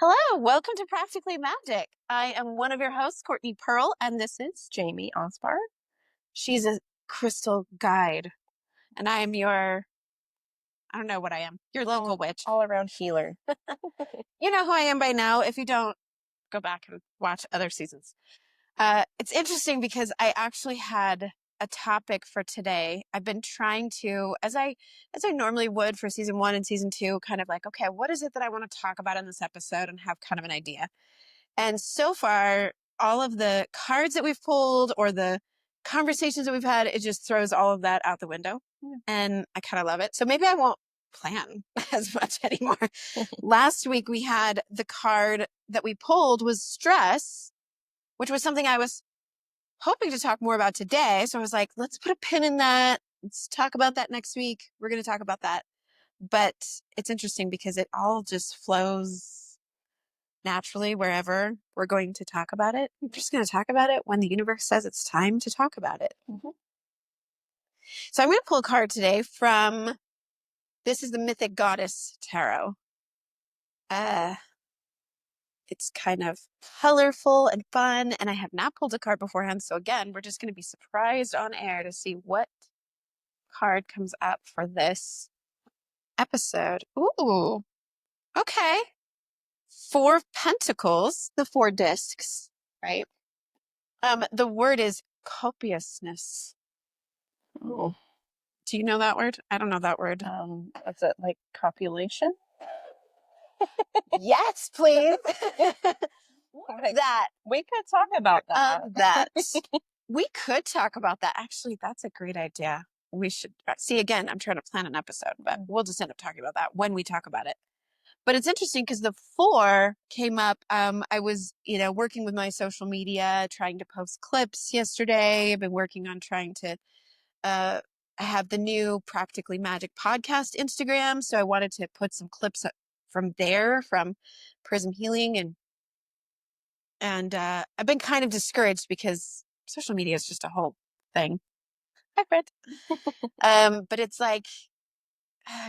Hello, welcome to Practically Magic. I am one of your hosts, Courtney Pearl, and this is Jaime Osbahr. she's a crystal guide, and I am I don't know what I am, your local witch. All around healer. You know who I am by now. If you don't, go back and watch other seasons. It's interesting because I actually had a topic for today. I've been trying to, as I normally would for season 1 and season 2, kind of like, okay, what is it that I want to talk about in this episode and have kind of an idea. And so far, all of the cards that we've pulled or the conversations that we've had, it just throws all of that out the window. Yeah. And I kind of love it. So maybe I won't plan as much anymore. Last week, we had the card that we pulled was stress, which was something I was hoping to talk more about today. So I was like, let's put a pin in that. Let's talk about that next week. We're going to talk about that. But it's interesting because it all just flows naturally wherever we're going to talk about it. I'm just going to talk about it when the universe says it's time to talk about it. Mm-hmm. So I'm going to pull a card today from, this is the Mythic Goddess Tarot. It's kind of colorful and fun, and I have not pulled a card beforehand. So again, we're just going to be surprised on air to see what card comes up for this episode. Ooh, okay. Four Pentacles, the 4 discs, right? The word is copiousness. Oh. Do you know that word? I don't know that word. Is it like copulation? Yes, please. That. We could talk about that. We could talk about that. Actually, that's a great idea. We should see again. I'm trying to plan an episode, but we'll just end up talking about that when we talk about it. But it's interesting because the 4 came up. I was, working with my social media, trying to post clips yesterday. I've been working on trying to I have the new Practically Magic podcast Instagram. So I wanted to put some clips from there, from Prism Healing. And I've been kind of discouraged because social media is just a whole thing. Hi, Fred. But it's like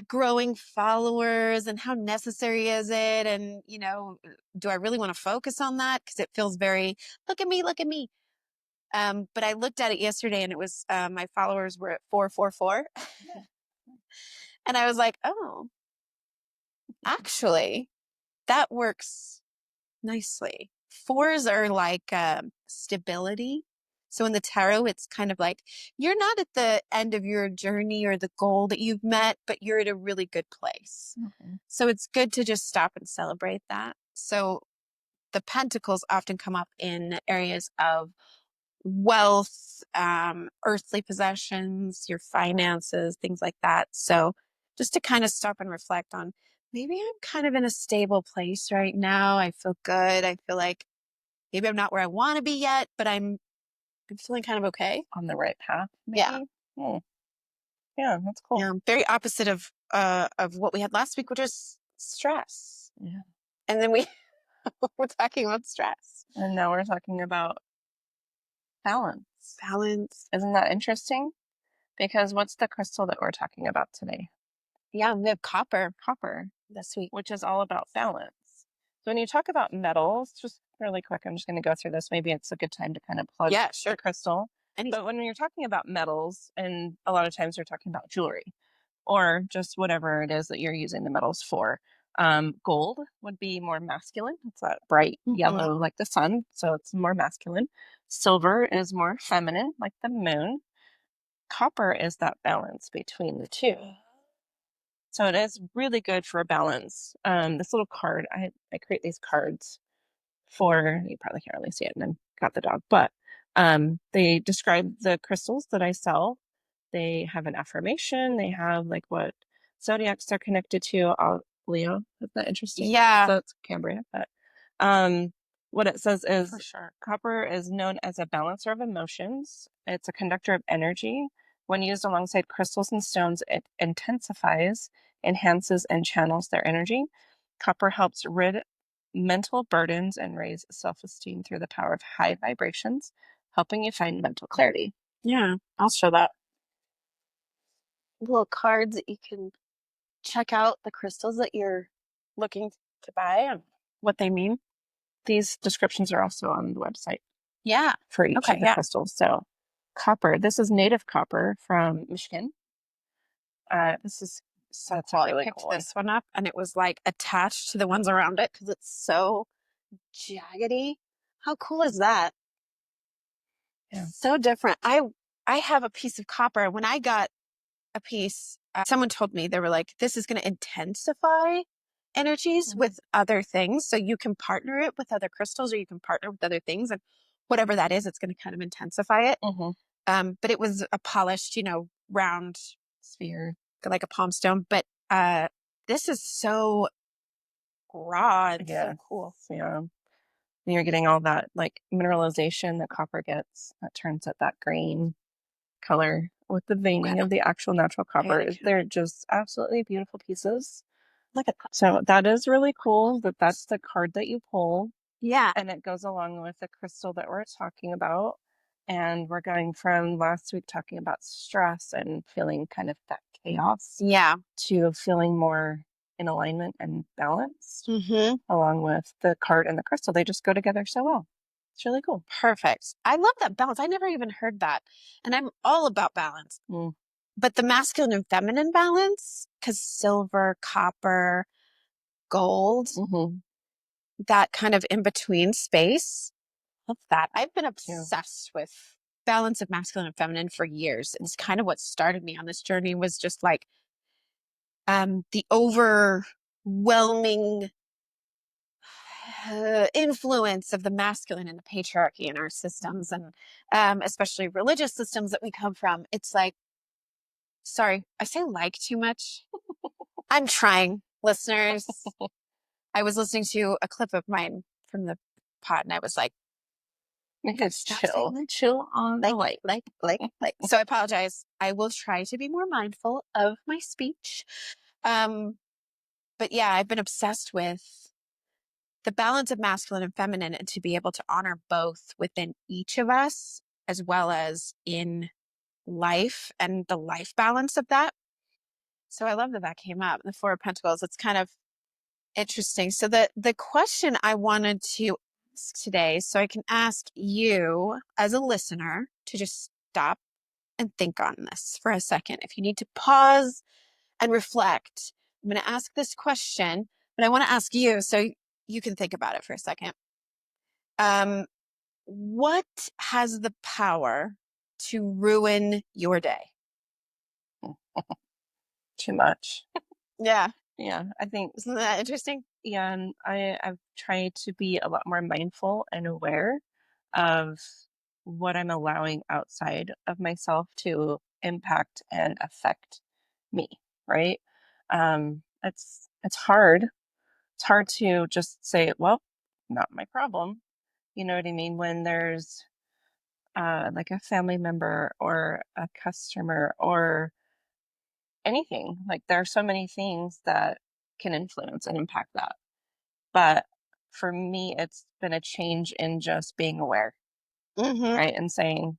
growing followers and how necessary is it? And, do I really want to focus on that? Because it feels very, look at me, look at me. But I looked at it yesterday and it was, my followers were at 444. And I was like, oh, actually, that works nicely. 4s are like stability. So in the tarot, it's kind of like you're not at the end of your journey or the goal that you've met, but you're at a really good place. Okay. So it's good to just stop and celebrate that. So the pentacles often come up in areas of wealth, earthly possessions, your finances, things like that. So just to kind of stop and reflect on, maybe I'm kind of in a stable place right now. I feel good. I feel like maybe I'm not where I want to be yet, but I'm feeling kind of okay. On the right path, maybe? Yeah. Yeah, that's cool. Yeah, very opposite of what we had last week, which is stress. Yeah. And then we're talking about stress. And now we're talking about balance. Balance. Isn't that interesting? Because what's the crystal that we're talking about today? Yeah, we have copper this week, which is all about balance. So when you talk about metals, just really quick, I'm just going to go through this. Maybe it's a good time to kind of plug the crystal. But when you're talking about metals, and a lot of times we're talking about jewelry or just whatever it is that you're using the metals for. Gold would be more masculine. It's that bright yellow like the sun, so it's more masculine. Silver is more feminine, like the moon. Copper is that balance between the two. So it is really good for a balance. This little card, I create these cards for, you probably can't really see it, and I've got the dog, but they describe the crystals that I sell. They have an affirmation. They have like what zodiacs they're connected to. Leo, isn't that interesting? Yeah. So it's Cambria, but what it says is, for sure, copper is known as a balancer of emotions. It's a conductor of energy. When used alongside crystals and stones, it intensifies, enhances, and channels their energy. Copper helps rid mental burdens and raise self-esteem through the power of high vibrations, helping you find mental clarity. Yeah, I'll show that. Little cards that you can check out the crystals that you're looking to buy. what they mean. These descriptions are also on the website. Yeah. For each of the crystals. So copper, this is native copper from Michigan. This is so cool. really I picked cool. This one up and it was like attached to the ones around it because it's so jaggedy. How cool is that? Yeah. So different. I have a piece of copper. When I got a piece, someone told me, they were like, this is going to intensify energies with other things. So you can partner it with other crystals or you can partner with other things. And whatever that is, it's going to kind of intensify it. But it was a polished, round sphere, like a palm stone. But this is so raw and so cool. Yeah. And you're getting all that like mineralization that copper gets that turns it that green color with the veining of the actual natural copper. They're just absolutely beautiful pieces. Look at that. So that is really cool that's the card that you pull. Yeah. And it goes along with the crystal that we're talking about. And we're going from last week talking about stress and feeling kind of that chaos. Yeah. To feeling more in alignment and balanced. Along with the card and the crystal. They just go together so well. It's really cool. Perfect. I love that balance. I never even heard that. And I'm all about balance. But the masculine and feminine balance, because silver, copper, gold, that kind of in between space, love that. I've been obsessed with balance of masculine and feminine for years. It's kind of what started me on this journey was just like the overwhelming influence of the masculine and the patriarchy in our systems and especially religious systems that we come from. It's like, sorry, I say like too much. I'm trying, listeners. I was listening to a clip of mine from the pod and I was like, chill on like. So I apologize. I will try to be more mindful of my speech. But yeah, I've been obsessed with the balance of masculine and feminine and to be able to honor both within each of us as well as in life and the life balance of that. So I love that came up, the Four Pentacles. It's kind of interesting. So the question I wanted to ask today, so I can ask you as a listener to just stop and think on this for a second. If you need to pause and reflect, I'm going to ask this question, but I want to ask you so you can think about it for a second. What has the power to ruin your day? Too much. Yeah. Yeah, I think. Isn't that interesting? Yeah, and I've tried to be a lot more mindful and aware of what I'm allowing outside of myself to impact and affect me, right? It's hard. It's hard to just say, well, not my problem. You know what I mean? When there's like a family member or a customer or anything, like there are so many things that can influence and impact that. But for me, it's been a change in just being aware, right? And saying,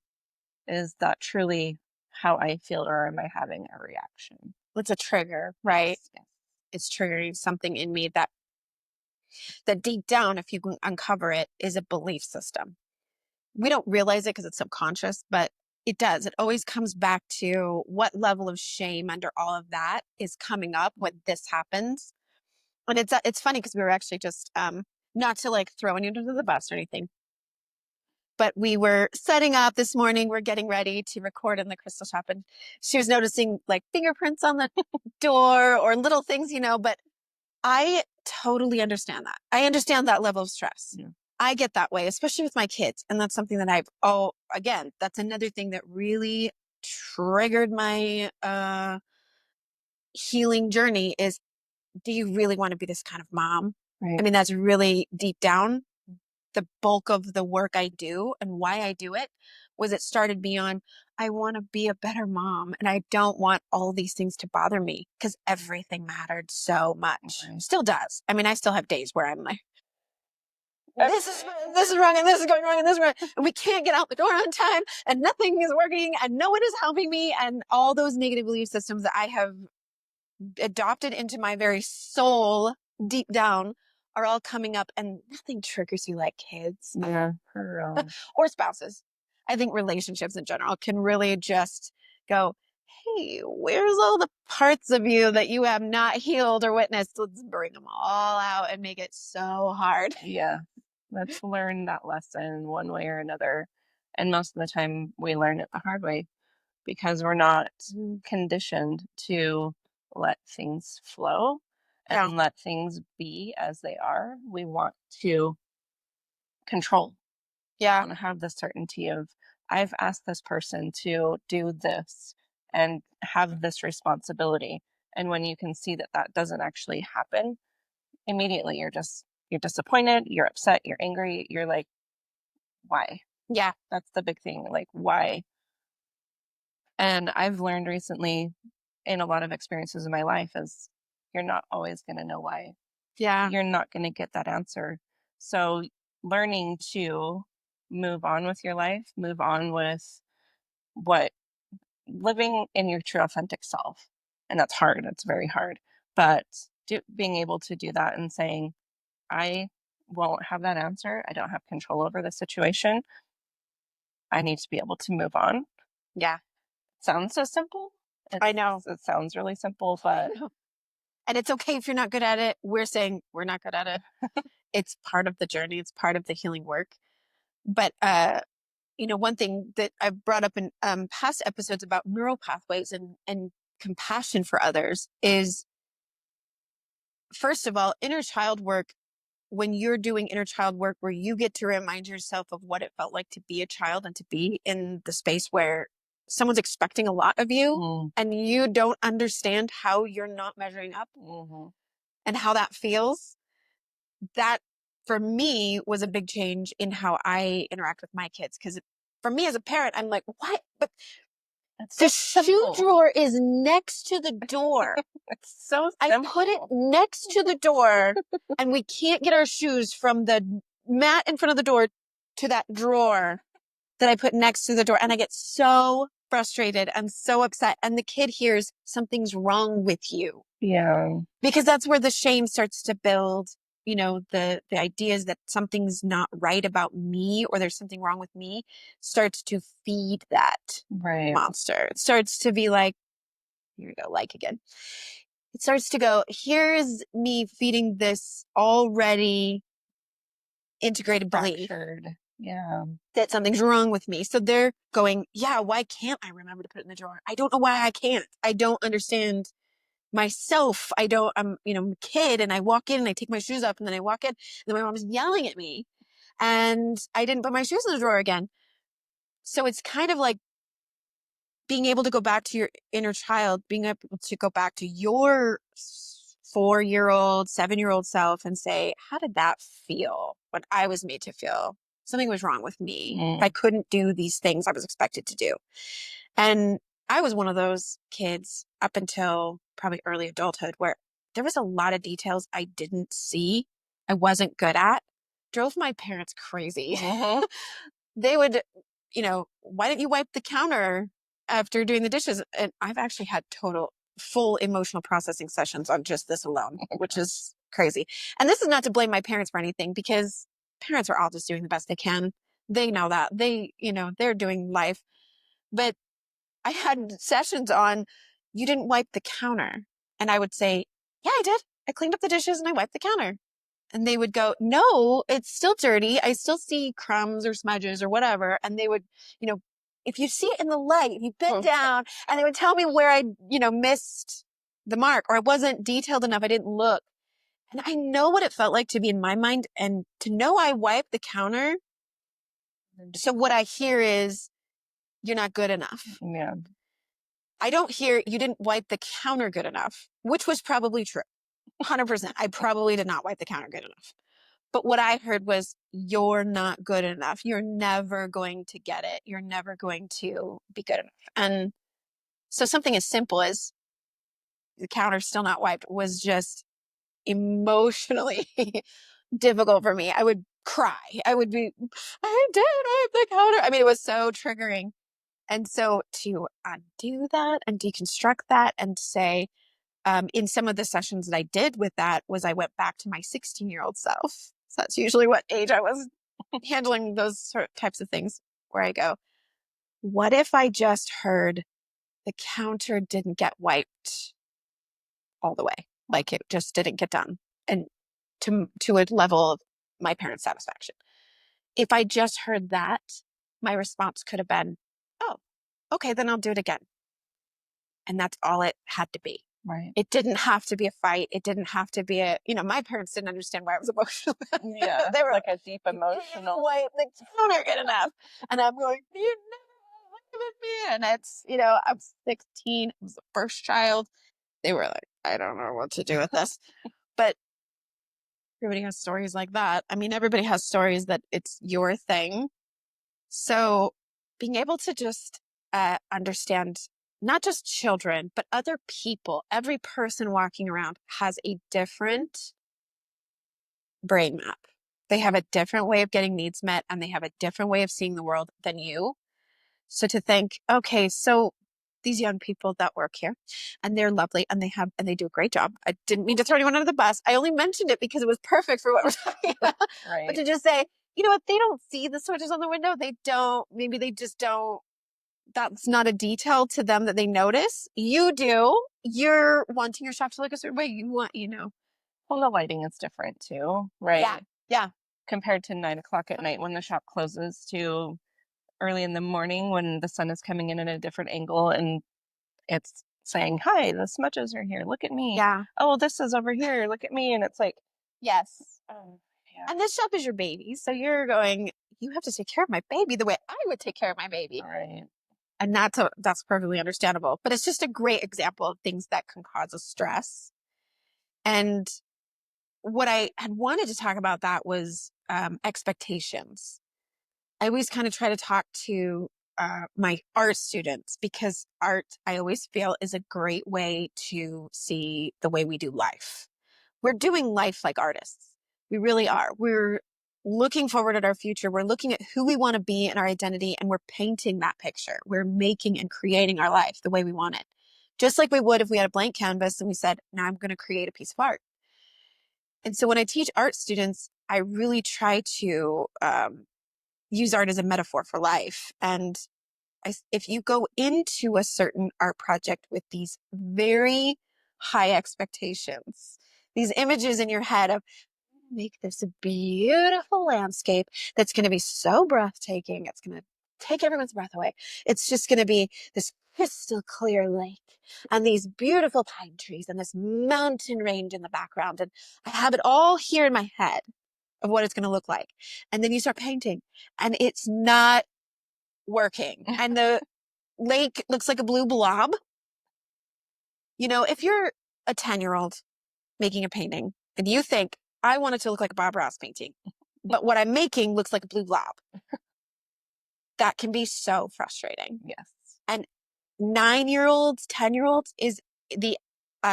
is that truly how I feel or am I having a reaction? It's a trigger, right? Yes. It's triggering something in me that deep down, if you can uncover it, is a belief system. We don't realize it because it's subconscious, but it does. It always comes back to what level of shame under all of that is coming up when this happens. And it's funny because we were actually just not to like throw anyone under the bus or anything, but we were setting up this morning. We're getting ready to record in the crystal shop, and she was noticing like fingerprints on the door or little things, but I totally understand that. I understand that level of stress. Yeah. I get that way, especially with my kids. And that's something that again, that's another thing that really triggered my healing journey is, do you really want to be this kind of mom? Right. I mean, that's really deep down. The bulk of the work I do and why I do it was it started me on, I want to be a better mom and I don't want all these things to bother me because everything mattered so much. Right. Still does. I mean, I still have days where I'm like, this is wrong and this is going wrong and this is wrong. And we can't get out the door on time and nothing is working and no one is helping me. And all those negative belief systems that I have adopted into my very soul deep down are all coming up, and nothing triggers you like kids. Yeah, for real. Or spouses. I think relationships in general can really just go, hey, where's all the parts of you that you have not healed or witnessed? Let's bring them all out and make it so hard. Yeah. Let's learn that lesson one way or another. And most of the time we learn it the hard way because we're not conditioned to let things flow and let things be as they are. We want to control. Yeah. I want to have the certainty of, I've asked this person to do this and have this responsibility. And when you can see that that doesn't actually happen, immediately you're disappointed, you're upset, you're angry, you're like, why? Yeah. That's the big thing. Like, why? And I've learned recently in a lot of experiences in my life is you're not always going to know why. Yeah. You're not going to get that answer. So learning to move on with your life, move on with what living in your true authentic self. And that's hard. It's very hard. But being able to do that and saying, I won't have that answer. I don't have control over the situation. I need to be able to move on. Yeah. Sounds so simple. I know. It sounds really simple, but. And it's okay if you're not good at it. We're saying we're not good at it. It's part of the journey. It's part of the healing work. But, one thing that I've brought up in past episodes about neural pathways and compassion for others is, first of all, inner child work. When you're doing inner child work where you get to remind yourself of what it felt like to be a child and to be in the space where someone's expecting a lot of you and you don't understand how you're not measuring up and how that feels, that for me was a big change in how I interact with my kids. Because for me as a parent, I'm like, what? But the shoe drawer is next to the door. It's so simple. I put it next to the door and we can't get our shoes from the mat in front of the door to that drawer that I put next to the door. And I get so frustrated and so upset. And the kid hears something's wrong with you. Yeah. Because that's where the shame starts to build, the ideas that something's not right about me or there's something wrong with me starts to feed that monster. It starts to be like, here we go, like again. It starts to go, here's me feeding this already integrated belief. Yeah. That something's wrong with me. So they're going, yeah, why can't I remember to put it in the drawer? I don't know why I can't. I don't understand myself. I'm a kid and I walk in and I take my shoes up and then I walk in and then my mom's yelling at me and I didn't put my shoes in the drawer again. So it's kind of like being able to go back to your inner child, being able to go back to your 4-year-old, 7-year-old self and say, how did that feel when I was made to feel something was wrong with me? If I couldn't do these things I was expected to do. And I was one of those kids up until probably early adulthood where there was a lot of details I didn't see, I wasn't good at, drove my parents crazy. They would, why didn't you wipe the counter after doing the dishes? And I've actually had full emotional processing sessions on just this alone, which is crazy. And this is not to blame my parents for anything because parents are all just doing the best they can. They know that. They're doing life. But I had sessions on, you didn't wipe the counter. And I would say, yeah, I did. I cleaned up the dishes and I wiped the counter. And they would go, no, it's still dirty. I still see crumbs or smudges or whatever. And they would, if you see it in the light, you bend down and they would tell me where I, missed the mark or I wasn't detailed enough. I didn't look. And I know what it felt like to be in my mind and to know I wiped the counter. So what I hear is, you're not good enough. Yeah. I don't hear you didn't wipe the counter good enough, which was probably true. 100%. I probably did not wipe the counter good enough. But what I heard was, you're not good enough. You're never going to get it. You're never going to be good enough. And so something as simple as the counter still not wiped was just emotionally difficult for me. I would cry. I would be, I did wipe the counter. I mean, it was so triggering. And so to undo that and deconstruct that and say, in some of the sessions that I did with that was I went back to my 16-year-old self. So that's usually what age I was handling those sort of types of things, where I go, what if I just heard the counter didn't get wiped all the way? Like it just didn't get done. And to a level of my parents' satisfaction. If I just heard that, my response could have been, oh, okay, then I'll do it again. And that's all it had to be. Right. It didn't have to be a fight. It didn't have to be my parents didn't understand why I was emotional. Yeah. They were like a deep emotional. Wipe the counter good enough. And I'm going, you never look at me. And it's, I'm 16. I was the first child. They were like, I don't know what to do with this. But everybody has stories like that. I mean, everybody has stories that it's your thing. So being able to just understand not just children, but other people, every person walking around has a different brain map. They have a different way of getting needs met, and they have a different way of seeing the world than you. So to think, okay, so these young people that work here, and they're lovely, and they do a great job. I didn't mean to throw anyone under the bus. I only mentioned it because it was perfect for what we're talking about. Right. But to just say, you know what, they don't see the switches on the window. Maybe they just don't. That's not a detail to them that they notice. You do. You're wanting your shop to look a certain way. You want, Well, the lighting is different too, right? Yeah. Compared to 9 o'clock at night when the shop closes to early in the morning when the sun is coming in at a different angle and it's saying, hi, the smudges are here. Look at me. Yeah. Oh, this is over here. Look at me. And it's like, Yes. yeah. And this shop is your baby. So you're going, you have to take care of my baby the way I would take care of my baby. Right. And that's perfectly understandable. But it's just a great example of things that can cause a stress. And what I had wanted to talk about that was expectations. I always kind of try to talk to my art students, because art, I always feel, is a great way to see the way we do life. We're doing life like artists. We really are. We're looking forward at our future. We're looking at who we want to be and our identity, and we're painting that picture. We're making and creating our life the way we want it. Just like we would if we had a blank canvas and we said, now I'm going to create a piece of art. And so when I teach art students, I really try to use art as a metaphor for life. And if you go into a certain art project with these very high expectations, these images in your head of, make this a beautiful landscape that's going to be so breathtaking, it's going to take everyone's breath away. It's just going to be this crystal clear lake and these beautiful pine trees and this mountain range in the background. And I have it all here in my head of what it's going to look like. And then you start painting and it's not working. And the lake looks like a blue blob. If you're a 10-year-old making a painting and you think, I want it to look like a Bob Ross painting, but what I'm making looks like a blue blob, that can be so frustrating. Yes. And 9-year-olds, 10-year-olds is the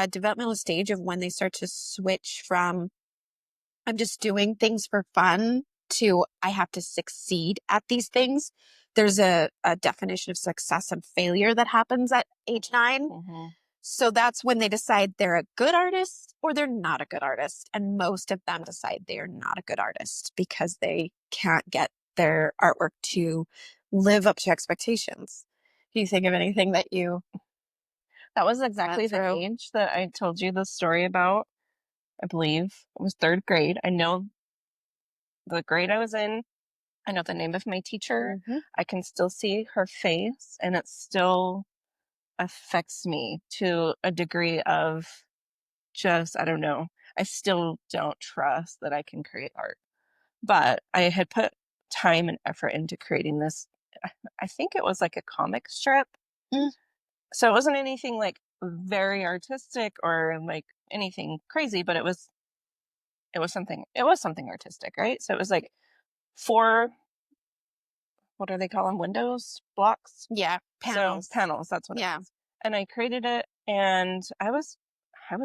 developmental stage of when they start to switch from, I'm just doing things for fun, to I have to succeed at these things. There's a definition of success and failure that happens at age 9. Mm-hmm. So that's when they decide they're a good artist or they're not a good artist. And most of them decide they're not a good artist because they can't get their artwork to live up to expectations. Do you think of anything that you... That was exactly the age that I told you the story about. I believe it was 3rd grade. I know the grade I was in. I know the name of my teacher. Mm-hmm. I can still see her face, and it still affects me to a degree of just, I don't know. I still don't trust that I can create art. But I had put time and effort into creating this. I think it was like a comic strip. Mm. So it wasn't anything like very artistic or like anything crazy, but it was something artistic, right? So it was like 4, what do they call them? Windows, blocks? Yeah, panels. So panels, that's what it is. And I created it, and I was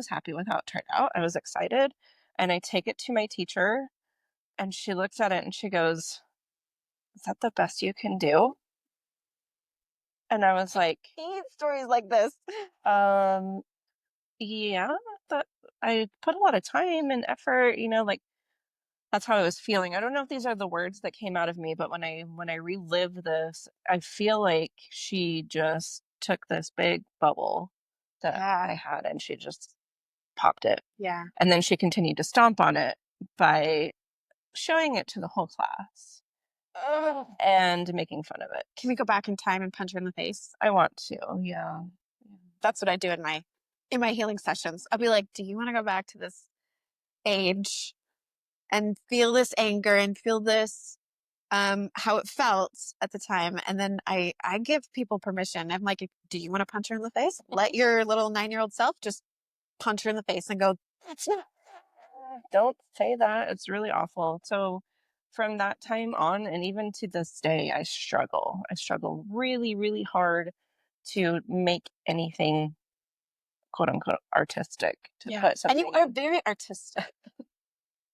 happy with how it turned out. I was excited, and I take it to my teacher, and she looks at it and she goes, "Is that the best you can do?" And I was like, I hate stories like this. Yeah, that I put a lot of time and effort, like that's how I was feeling. I don't know if these are the words that came out of me, but when I relive this, I feel like she just took this big bubble that I had and she just popped it. Yeah. And then she continued to stomp on it by showing it to the whole class. Ugh. And making fun of it. Can we go back in time and punch her in the face? I want to, yeah. That's what I do in my healing sessions. I'll be like, do you want to go back to this age and feel this anger and feel this how it felt at the time? And then I give people permission. I'm like, do you want to punch her in the face? Let your little 9-year-old self just punch her in the face and go, that's not. Don't say that. It's really awful. So from that time on, and even to this day, I struggle. I struggle really, really hard to make anything quote unquote artistic, to put something. And you are very artistic.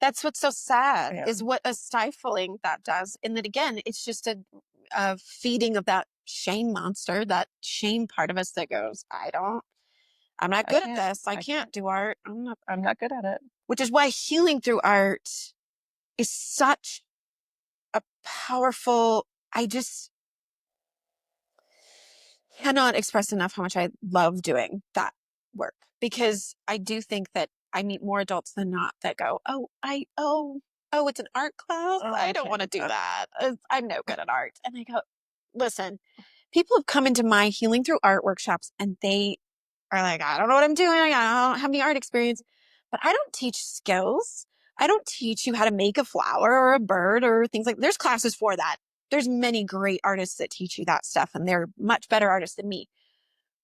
That's what's so sad, is what a stifling that does. And then again, it's just a feeding of that shame monster, that shame part of us that goes, I'm not good at this. I can't do art. I'm not good at it. Which is why healing through art is such a powerful, I just cannot express enough how much I love doing that work, because I do think that I meet more adults than not that go, it's an art class. I don't want to do that. I'm no good at art. And I go, listen, people have come into my healing through art workshops and they are like, I don't know what I'm doing. I don't have any art experience, but I don't teach skills. I don't teach you how to make a flower or a bird or things like, there's classes for that. There's many great artists that teach you that stuff, and they're much better artists than me.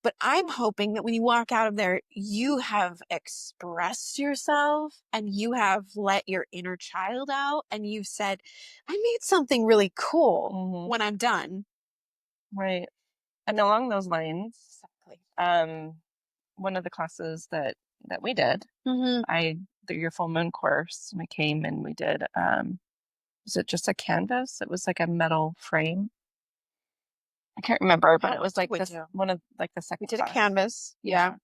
But I'm hoping that when you walk out of there, you have expressed yourself and you have let your inner child out and you've said, I made something really cool when I'm done. Right. And along those lines, one of the classes that we did, your full moon course, we came and we did, was it just a canvas? It was like a metal frame. I can't remember, but it was like this one of like the second. We did a canvas. Yeah.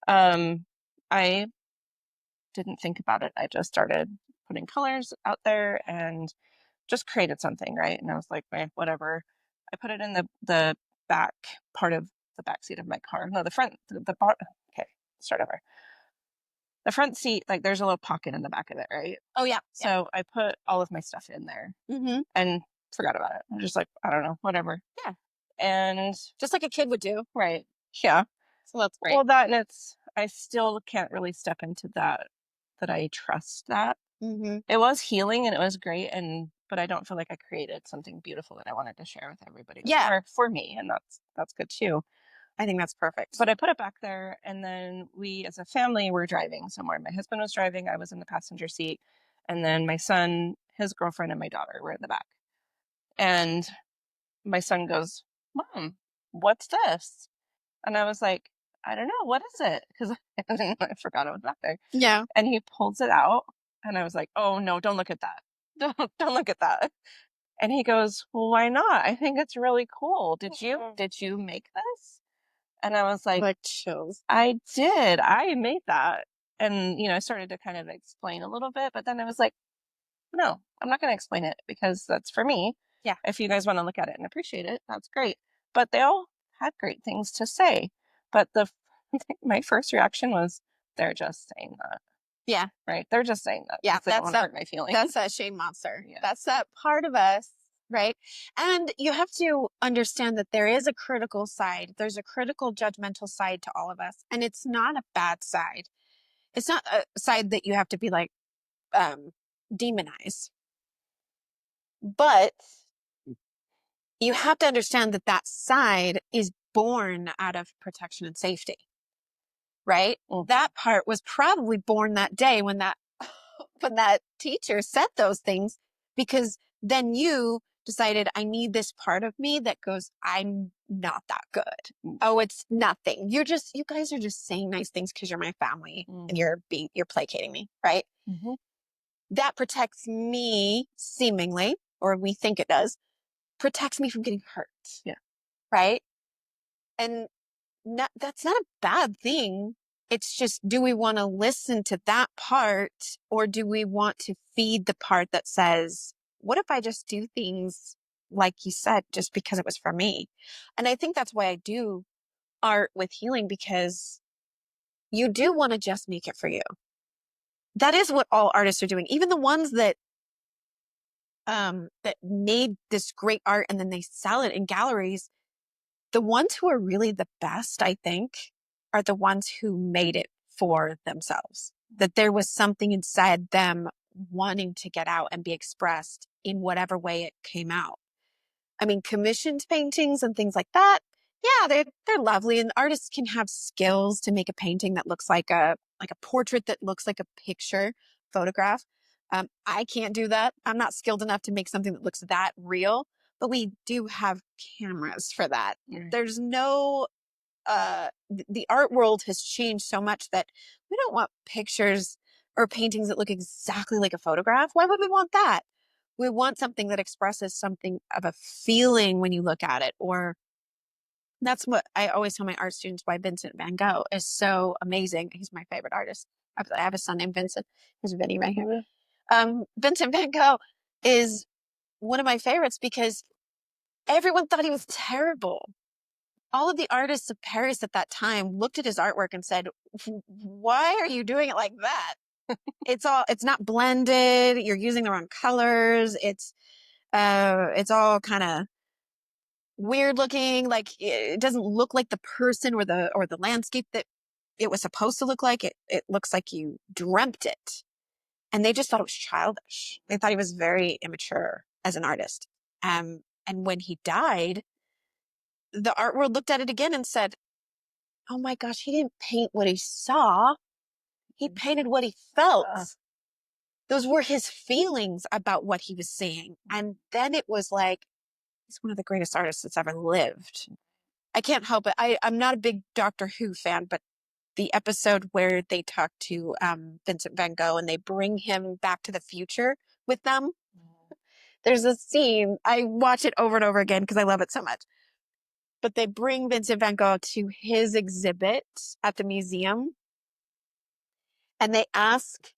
I didn't think about it. I just started putting colors out there and just created something, right? And I was like, whatever. I put it in the back part of the back seat of my car. No, the front, okay, start over. The front seat, like there's a little pocket in the back of it, right? Oh yeah. So I put all of my stuff in there and forgot about it. I'm just like, I don't know, whatever. Yeah. And just like a kid would do. Right. Yeah. So that's great. Well, I still can't really step into that I trust that. It was healing and it was great, but I don't feel like I created something beautiful that I wanted to share with everybody. Yeah. For me, and that's good too. I think that's perfect. But I put it back there, and then we as a family were driving somewhere. My husband was driving, I was in the passenger seat, and then my son, his girlfriend, and my daughter were in the back. And my son goes, Mom, what's this? And I was like, I don't know, what is it? Because I forgot it was back there. Yeah. And he pulls it out, and I was like, oh no, don't look at that. Don't look at that. And he goes, well, why not? I think it's really cool. Did you make this? And I was like chills. I did. I made that. And, I started to kind of explain a little bit, but then I was like, no, I'm not going to explain it because that's for me. Yeah. If you guys want to look at it and appreciate it, that's great. But they all had great things to say. But my first reaction was, they're just saying that. Yeah. Right. They're just saying that. Yeah. They don't want to hurt my feelings. That's that shame monster. Yeah. That's that part of us. Right. And you have to understand that there is a critical side. There's a critical judgmental side to all of us. And it's not a bad side. It's not a side that you have to be like, demonize. But you have to understand that that side is born out of protection and safety. Right? That part was probably born that day when that teacher said those things, because then you decided, I need this part of me that goes, I'm not that good. Oh, it's nothing. You guys are just saying nice things because you're my family and you're placating me, right? That protects me seemingly, or we think it does, protects me from getting hurt. Yeah. Right? And that's not a bad thing. It's just, do we want to listen to that part, or do we want to feed the part that says, what if I just do things like you said, just because it was for me? And I think that's why I do art with healing, because you do want to just make it for you. That is what all artists are doing. Even the ones that made this great art and then they sell it in galleries, the ones who are really the best, I think, are the ones who made it for themselves. That there was something inside them wanting to get out and be expressed in whatever way it came out. I mean, commissioned paintings and things like that, yeah, they're lovely, and artists can have skills to make a painting that looks like a portrait, that looks like a picture photograph. I can't do that. I'm not skilled enough to make something that looks that real, but we do have cameras for that. Right. There's no the art world has changed so much that we don't want pictures or paintings that look exactly like a photograph. Why would we want that? We want something that expresses something of a feeling when you look at it. Or that's what I always tell my art students, why Vincent van Gogh is so amazing. He's my favorite artist. I have a son named Vincent. There's Vinny right here. Vincent van Gogh is one of my favorites because everyone thought he was terrible. All of the artists of Paris at that time looked at his artwork and said, why are you doing it like that? It's not blended. You're using the wrong colors. It's all kind of weird looking. Like, it doesn't look like the person or the landscape that it was supposed to look like. It looks like you dreamt it. And they just thought it was childish. They thought he was very immature as an artist. And when he died, the art world looked at it again and said, oh my gosh, he didn't paint what he saw. He painted what he felt. Those were his feelings about what he was seeing. And then it was like, he's one of the greatest artists that's ever lived. I can't help it. I'm not a big Doctor Who fan, but the episode where they talk to Vincent van Gogh and they bring him back to the future with them, there's a scene, I watch it over and over again because I love it so much. But they bring Vincent van Gogh to his exhibit at the museum, and they ask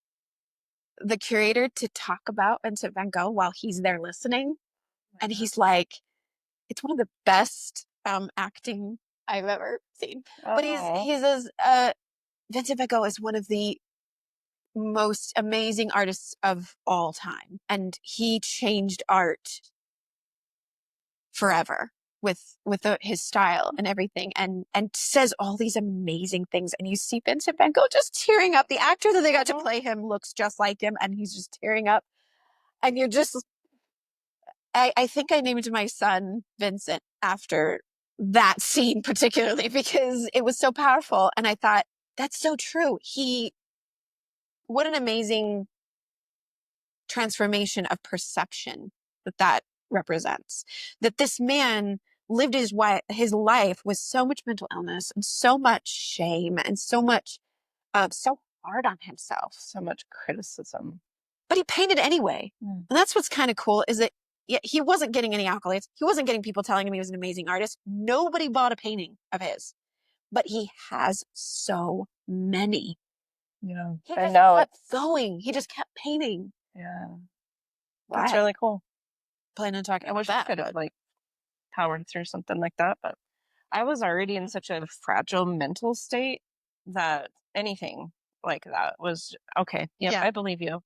the curator to talk about Vincent van Gogh while he's there listening. And he's like, it's one of the best acting I've ever seen. But he says, Vincent van Gogh is one of the most amazing artists of all time. And he changed art forever with his style and everything, and says all these amazing things. And you see Vincent van Gogh just tearing up. The actor that they got to play him looks just like him, and he's just tearing up. And you're just, I think I named my son Vincent after that scene particularly because it was so powerful. And I thought, that's so true. What an amazing transformation of perception that represents. That this man lived his life with so much mental illness and so much shame and so much, so hard on himself. So much criticism. But he painted anyway. And that's what's kind of cool, is that he wasn't getting any accolades. He wasn't getting people telling him he was an amazing artist. Nobody bought a painting of his. But he has so many. Yeah. He just kept going. He just kept painting. Yeah. That's really cool. Planning on talking about that. I could have powered through something like that, but I was already in such a fragile mental state that anything like that was okay. Yep, yeah, I believe you.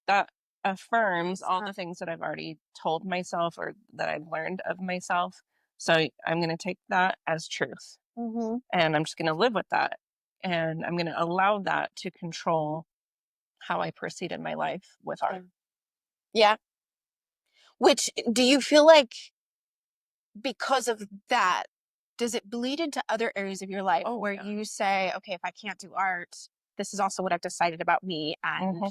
That affirms all the things that I've already told myself or that I've learned of myself. So I'm going to take that as truth. And I'm just going to live with that. And I'm going to allow that to control how I proceed in my life with art. Yeah. Which, do you feel like because of that, does it bleed into other areas of your life where you say, okay, if I can't do art, this is also what I've decided about me and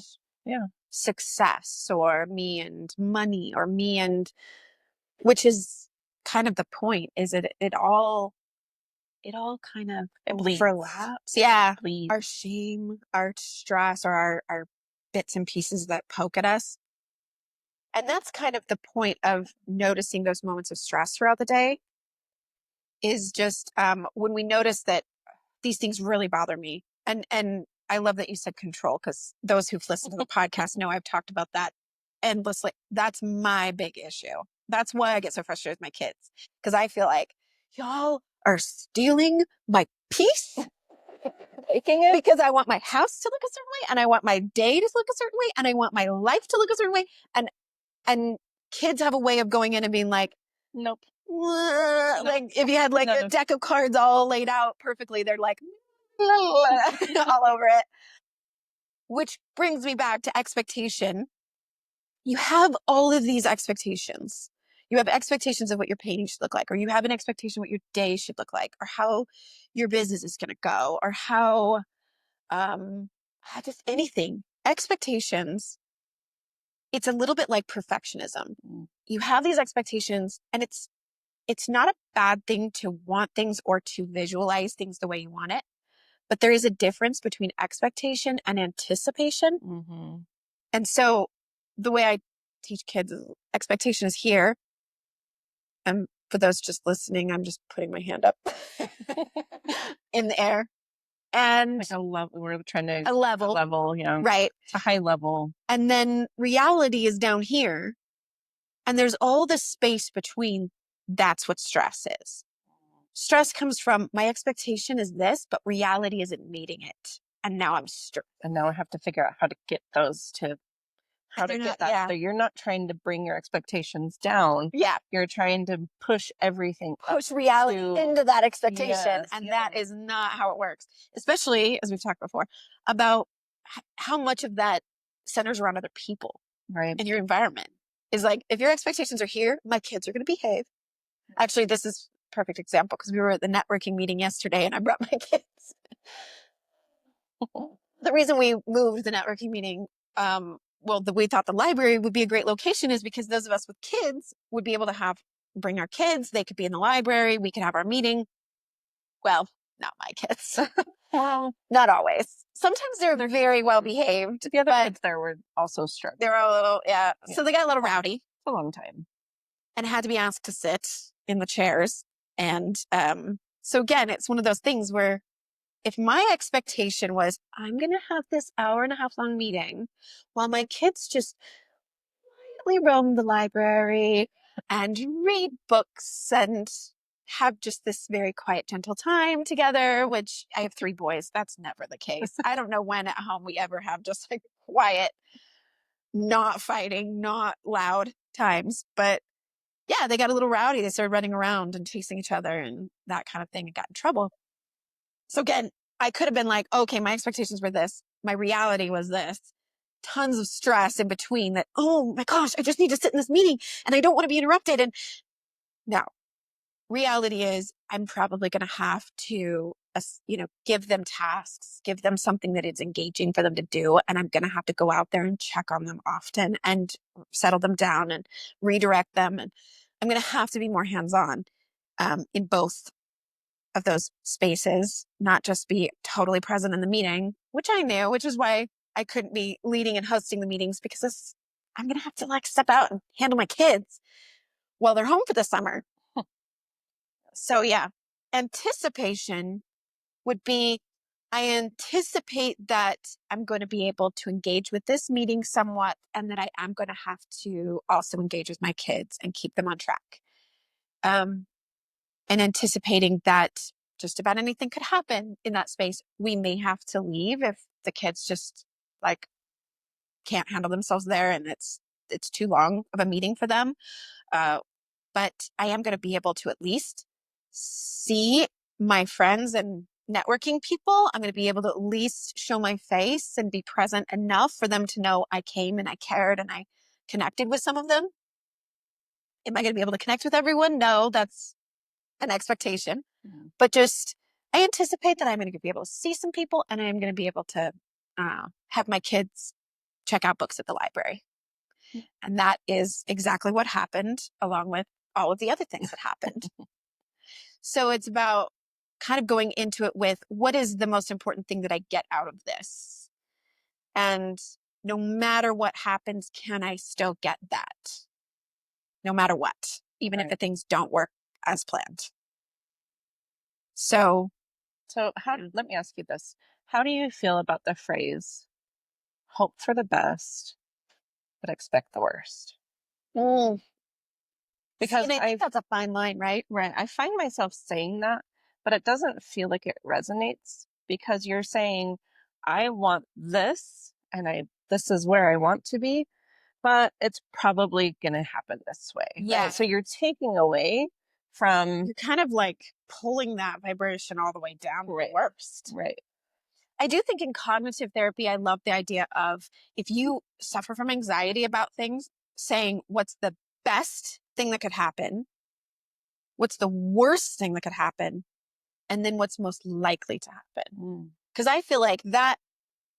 success, or me and money, or me and, which is kind of the point, is it all kind of overlaps. Yeah. Our shame, our stress, or our bits and pieces that poke at us. And that's kind of the point of noticing those moments of stress throughout the day, is just when we notice that these things really bother me, And I love that you said control, because those who've listened to the podcast know I've talked about that endlessly. That's my big issue. That's why I get so frustrated with my kids, because I feel like y'all are stealing my peace because I want my house to look a certain way, and I want my day to look a certain way, and I want my life to look a certain way. And kids have a way of going in and being like, nope. Like if you had like a deck of cards all laid out perfectly, they're like all over it. Which brings me back to expectation. You have all of these expectations. You have expectations of what your painting should look like, or you have an expectation what your day should look like, or how your business is going to go, or how just anything. Expectations. It's a little bit like perfectionism. You have these expectations, and it's not a bad thing to want things or to visualize things the way you want it. But there is a difference between expectation and anticipation. Mm-hmm. And so the way I teach kids is expectation is here. And for those just listening, I'm just putting my hand up in the air. And like a level, we're trying to a level, yeah. Right. It's a high level. And then reality is down here. And there's all the space between. That's what stress is. Stress comes from my expectation is this, but reality isn't meeting it. And now I'm stressed. And now I have to figure out how to get those to, how to get that. Yeah. So you're not trying to bring your expectations down. Yeah. You're trying to push everything Push reality into that expectation. Yes, and that is not how it works. Especially, as we've talked before, about how much of that centers around other people. Right. And your environment. Is like, if your expectations are here, my kids are going to behave. Actually, this is a perfect example, because we were at the networking meeting yesterday and I brought my kids. The reason we moved the networking meeting, we thought the library would be a great location is because those of us with kids would be able to bring our kids. They could be in the library. We could have our meeting. Well, not my kids. Well, not always. Sometimes they're very well behaved. The other kids there were also strict. They were a little, yeah. So they got a little rowdy. For a long time. And had to be asked to sit in the chairs. And so again, it's one of those things where if my expectation was, I'm going to have this 1.5 hour long meeting while my kids just quietly roam the library and read books and have just this very quiet, gentle time together, which I have 3 boys. That's never the case. I don't know when at home we ever have just like quiet, not fighting, not loud times. But yeah, they got a little rowdy. They started running around and chasing each other and that kind of thing, and got in trouble. So again, I could have been like, okay, my expectations were this. My reality was this. Tons of stress in between that, oh my gosh, I just need to sit in this meeting and I don't want to be interrupted. And no, reality is I'm probably going to have to, give them tasks, give them something that is engaging for them to do. And I'm going to have to go out there and check on them often and settle them down and redirect them. And I'm going to have to be more hands-on in both of those spaces, not just be totally present in the meeting, which I knew, which is why I couldn't be leading and hosting the meetings, because I'm going to have to like step out and handle my kids while they're home for the summer. So yeah, anticipation would be, I anticipate that I'm going to be able to engage with this meeting somewhat, and that I am going to have to also engage with my kids and keep them on track. And anticipating that just about anything could happen in that space. We may have to leave if the kids just like can't handle themselves there and it's too long of a meeting for them. But I am going to be able to at least see my friends and networking people. I'm going to be able to at least show my face and be present enough for them to know I came and I cared and I connected with some of them. Am I going to be able to connect with everyone? No, that's an expectation. Mm-hmm. But just, I anticipate that I'm going to be able to see some people, and I'm going to be able to have my kids check out books at the library. Mm-hmm. And that is exactly what happened, along with all of the other things that happened. So it's about kind of going into it with, what is the most important thing that I get out of this? And no matter what happens, can I still get that? No matter what, even if the things don't work as planned. So let me ask you this. How do you feel about the phrase, hope for the best, but expect the worst? Mm. Because And I think that's a fine line, right? Right. I find myself saying that, but it doesn't feel like it resonates because you're saying, I want this and this is where I want to be, but it's probably going to happen this way. Yeah. Right? So you're taking away from. You're kind of like pulling that vibration all the way down to the worst. Right. I do think in cognitive therapy, I love the idea of if you suffer from anxiety about things, saying what's the best thing that could happen, what's the worst thing that could happen, and then what's most likely to happen. Because I feel like that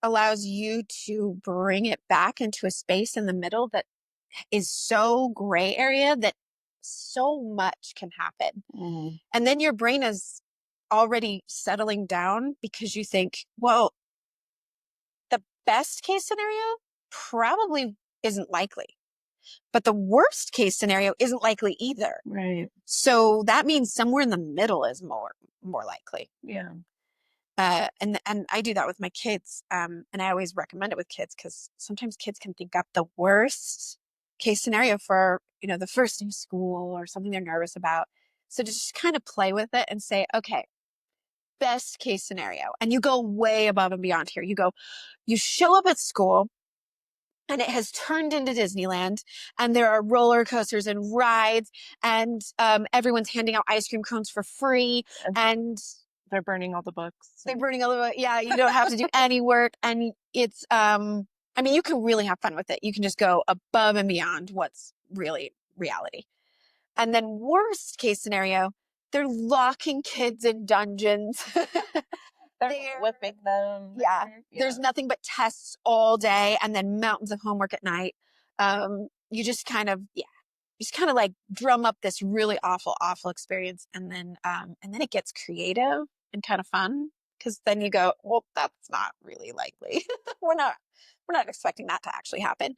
allows you to bring it back into a space in the middle that is so gray area that so much can happen. And then your brain is already settling down because you think, well, the best case scenario probably isn't likely, but the worst case scenario isn't likely either. Right. So that means somewhere in the middle is more likely. Yeah. And I do that with my kids. And I always recommend it with kids because sometimes kids can think up the worst case scenario for, the first day of school or something they're nervous about. So to just kind of play with it and say, okay, best case scenario. And you go way above and beyond here. You show up at school and it has turned into Disneyland and there are roller coasters and rides and everyone's handing out ice cream cones for free and they're burning all the books. They're burning all the books. Yeah, you don't have to do any work. And it's, you can really have fun with it. You can just go above and beyond what's really reality. And then worst case scenario, they're locking kids in dungeons. They're whipping them. Yeah. There's nothing but tests all day and then mountains of homework at night. You just kind of, like drum up this really awful experience. And then it gets creative and kind of fun. Because then you go, well, that's not really likely. we're not expecting that to actually happen.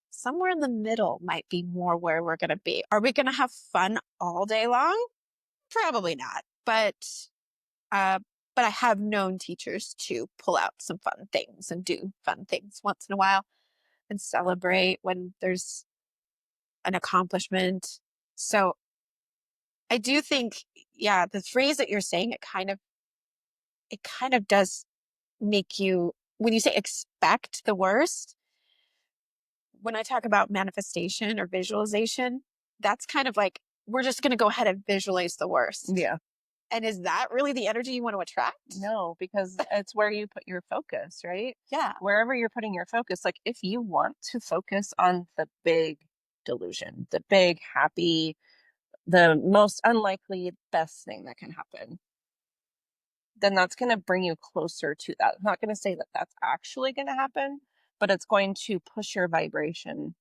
Somewhere in the middle might be more where we're going to be. Are we going to have fun all day long? Probably not. But I have known teachers to pull out some fun things and do fun things once in a while and celebrate when there's an accomplishment. So I do think, the phrase that you're saying, it kind of does make you, when you say expect the worst, when I talk about manifestation or visualization, that's kind of like, we're just going to go ahead and visualize the worst. Yeah. And is that really the energy you want to attract? No, because it's where you put your focus, right? Yeah. Wherever you're putting your focus, like if you want to focus on the big delusion, the big happy, the most unlikely best thing that can happen, then that's going to bring you closer to that. I'm not going to say that that's actually going to happen, but it's going to push your vibration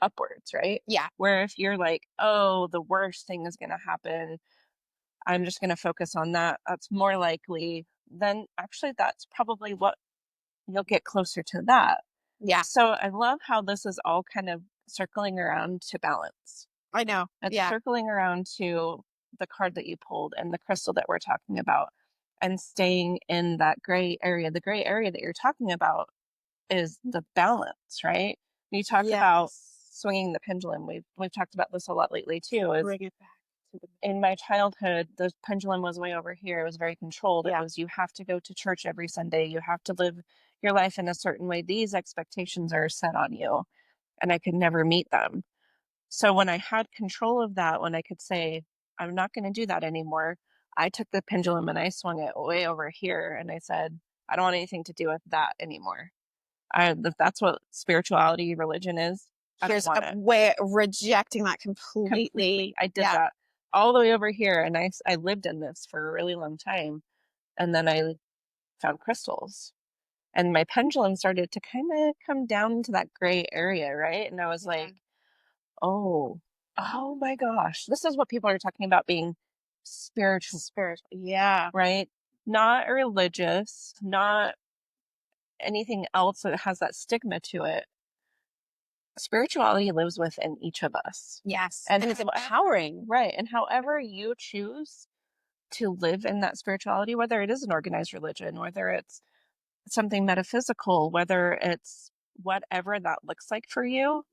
upwards, right? Yeah. Where if you're like, oh, the worst thing is going to happen, I'm just going to focus on that, that's more likely, then actually that's probably what you'll get closer to that. Yeah. So I love how this is all kind of circling around to balance. I know. It's circling around to the card that you pulled and the crystal that we're talking about and staying in that gray area. The gray area that you're talking about is the balance, right? You talk about swinging the pendulum. We've talked about this a lot lately too. Bring it back. In my childhood, the pendulum was way over here. It was very controlled. It was, you have to go to church every Sunday. You have to live your life in a certain way. These expectations are set on you, and I could never meet them. So when I had control of that, when I could say, I'm not going to do that anymore, I took the pendulum and I swung it way over here. And I said, I don't want anything to do with that anymore. That's what spirituality, religion is. Here's a way of rejecting that completely. I did that all the way over here. And I lived in this for a really long time. And then I found crystals. And my pendulum started to kind of come down to that gray area, right? And I was like, oh my gosh, this is what people are talking about being spiritual. Yeah. Right? Not religious, not anything else that has that stigma to it. Spirituality lives within each of us. Yes. And it's empowering. Right. And however you choose to live in that spirituality, whether it is an organized religion, whether it's something metaphysical, whether it's whatever that looks like for you,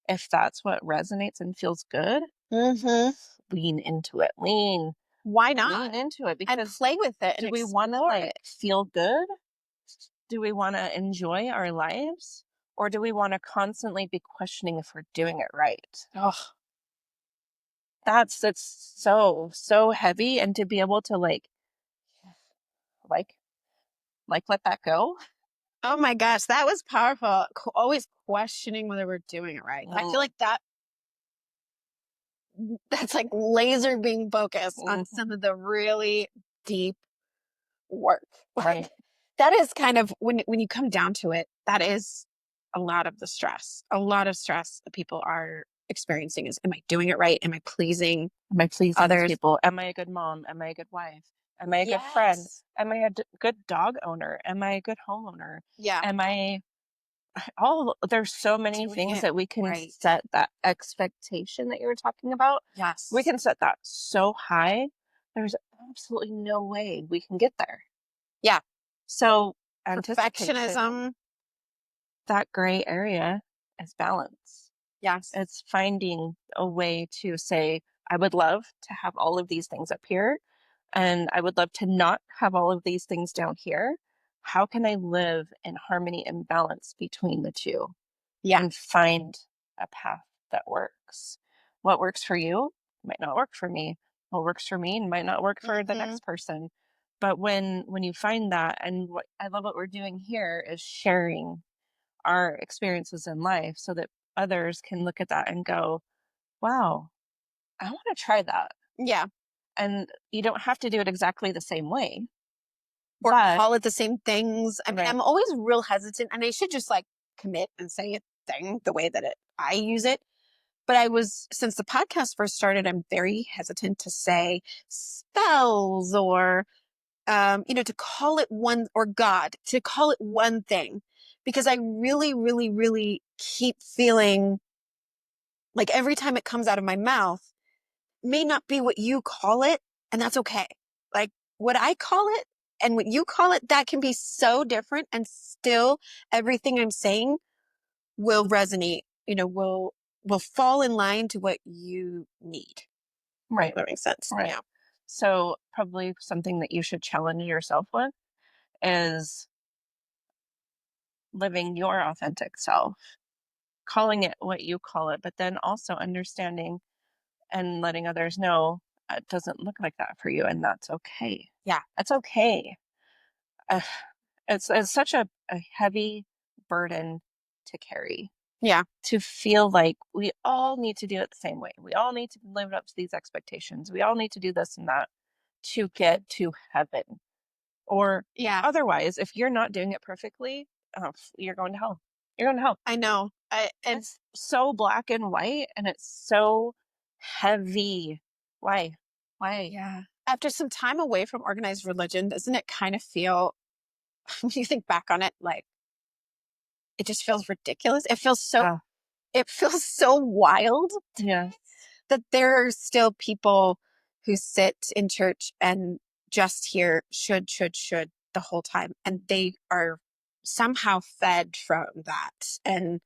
if that's what resonates and feels good, lean into it. Why Lean not? into it, And because play with it do and we want to explore like it. feel good? Do we want to enjoy our lives? Or do we want to constantly be questioning if we're doing it right? Oh, It's so heavy. And to be able to like let that go. oh my gosh, that was powerful. Always questioning whether we're doing it right. I feel like that's like laser being focused on some of the really deep work. Right. That is kind of when you come down to it, that is a lot of the stress. A lot of stress that people are experiencing is, am I doing it right? Am I pleasing others? People? Am I a good mom? Am I a good wife? Am I a good friend? Yes. Am I a good dog owner? Am I a good homeowner? Yeah. Am I there's so many Doing things it that we can right. set that expectation that you were talking about. Yes. We can set that so high. There's absolutely no way we can get there. Yeah. So anticipation, Perfectionism. that gray area is balance. Yes. It's finding a way to say, I would love to have all of these things up here, and I would love to not have all of these things down here. How can I live in harmony and balance between the two? Yeah. And find a path that works. What works for you might not work for me. What works for me might not work for the next person. But when you find that, and what I love what we're doing here is sharing our experiences in life so that others can look at that and go, wow, I want to try that. Yeah. And you don't have to do it exactly the same way. Or But call it the same things. I mean, right. I'm always real hesitant, and I should just like commit and say a thing the way that I use it. But since the podcast first started, I'm very hesitant to say spells or, to call it one, or God, to call it one thing, because I really, really, really keep feeling like every time it comes out of my mouth may not be what you call it, and that's okay. Like what I call it and what you call it, that can be so different, and still everything I'm saying will resonate, will fall in line to what you need. Right. That makes sense. Right. Yeah. So probably something that you should challenge yourself with is living your authentic self, calling it what you call it, but then also understanding and letting others know it doesn't look like that for you, and that's okay. Yeah. That's okay. Uh, it's such a heavy burden to carry. Yeah. To feel like we all need to do it the same way. We all need to live up to these expectations. We all need to do this and that to get to heaven. Or Yeah. otherwise, if you're not doing it perfectly, you're going to hell. You're going to hell. I know. And It's so black and white, and it's so heavy. Why? yeah. After some time away from organized religion, doesn't it kind of feel, when you think back on it, like it just feels ridiculous? It feels so wild. Yeah. That there are still people who sit in church and just hear should the whole time, and they are somehow fed from that. And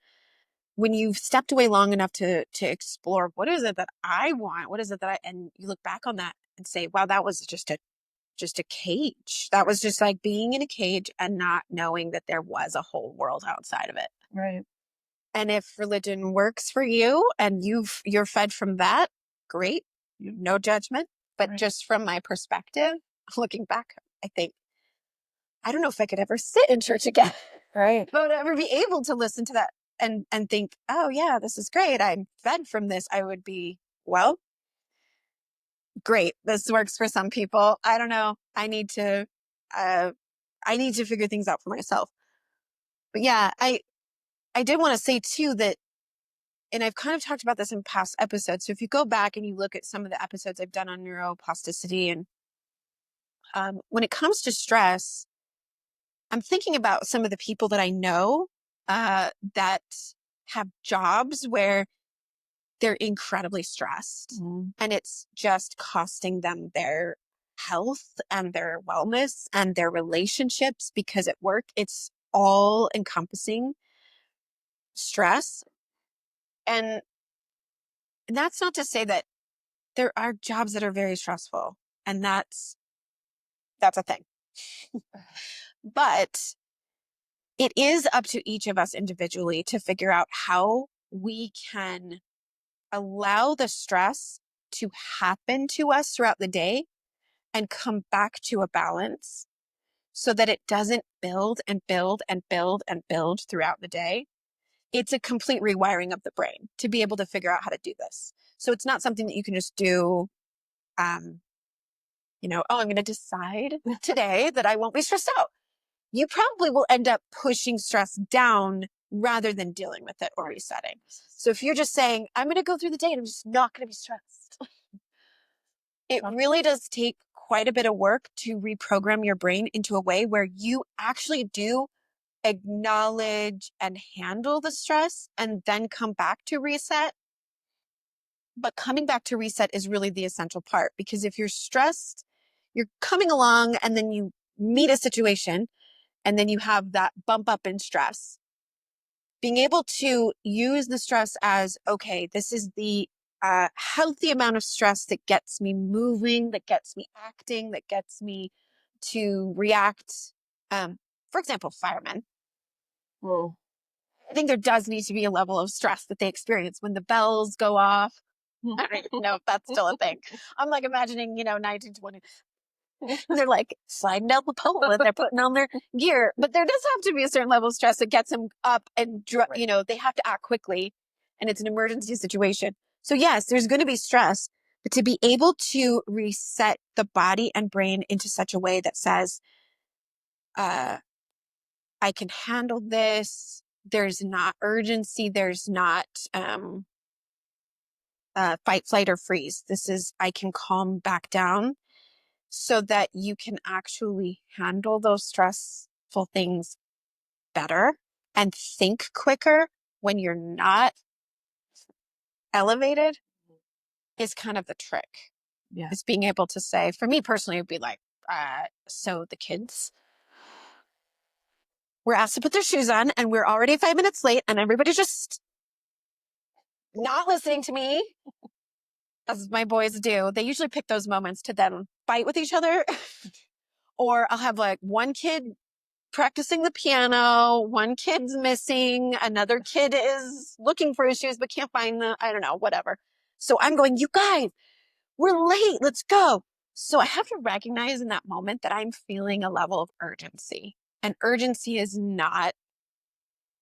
when you've stepped away long enough to explore, what is it that I want, what is it that and you look back on that and say, wow, that was just a cage. That was just like being in a cage and not knowing that there was a whole world outside of it. Right. And if religion works for you and you're fed from that, great. No judgment. But just from my perspective, looking back, I think, I don't know if I could ever sit in church again. Right. But would ever be able to listen to that and think, oh yeah, this is great. I'm fed from this. I would be, well, great. This works for some people. I don't know. I need to figure things out for myself. But yeah, I did want to say too that, and I've kind of talked about this in past episodes. So if you go back and you look at some of the episodes I've done on neuroplasticity, and when it comes to stress, I'm thinking about some of the people that I know that have jobs where they're incredibly stressed, and it's just costing them their health and their wellness and their relationships, because at work it's all encompassing stress. And that's not to say that there are jobs that are very stressful, and that's a thing. But it is up to each of us individually to figure out how we can allow the stress to happen to us throughout the day and come back to a balance so that it doesn't build and build and build and build throughout the day. It's a complete rewiring of the brain to be able to figure out how to do this. So it's not something that you can just do, oh, I'm going to decide today that I won't be stressed out. You probably will end up pushing stress down rather than dealing with it or resetting. So if you're just saying, I'm going to go through the day and I'm just not going to be stressed, it really does take quite a bit of work to reprogram your brain into a way where you actually do acknowledge and handle the stress and then come back to reset. But coming back to reset is really the essential part, because if you're stressed, you're coming along and then you meet a situation and then you have that bump up in stress. Being able to use the stress as, okay, this is the healthy amount of stress that gets me moving, that gets me acting, that gets me to react. For example, firemen. Well, I think there does need to be a level of stress that they experience when the bells go off. I don't even know if that's still a thing. I'm like imagining, 1920. They're like sliding down the pole and they're putting on their gear. But there does have to be a certain level of stress that gets them up and, they have to act quickly, and it's an emergency situation. So yes, there's going to be stress, but to be able to reset the body and brain into such a way that says, I can handle this. There's not urgency. There's not fight, flight, or freeze. I can calm back down so that you can actually handle those stressful things better and think quicker when you're not elevated is kind of the trick. Yeah. Is being able to say, for me personally, it'd be like, so the kids were asked to put their shoes on and we're already 5 minutes late and everybody's just not listening to me, as my boys do. They usually pick those moments to then fight with each other. Or I'll have like one kid practicing the piano, one kid's missing, another kid is looking for his shoes but can't find them. I don't know, whatever. So I'm going, you guys, we're late, let's go. So I have to recognize in that moment that I'm feeling a level of urgency. And urgency is not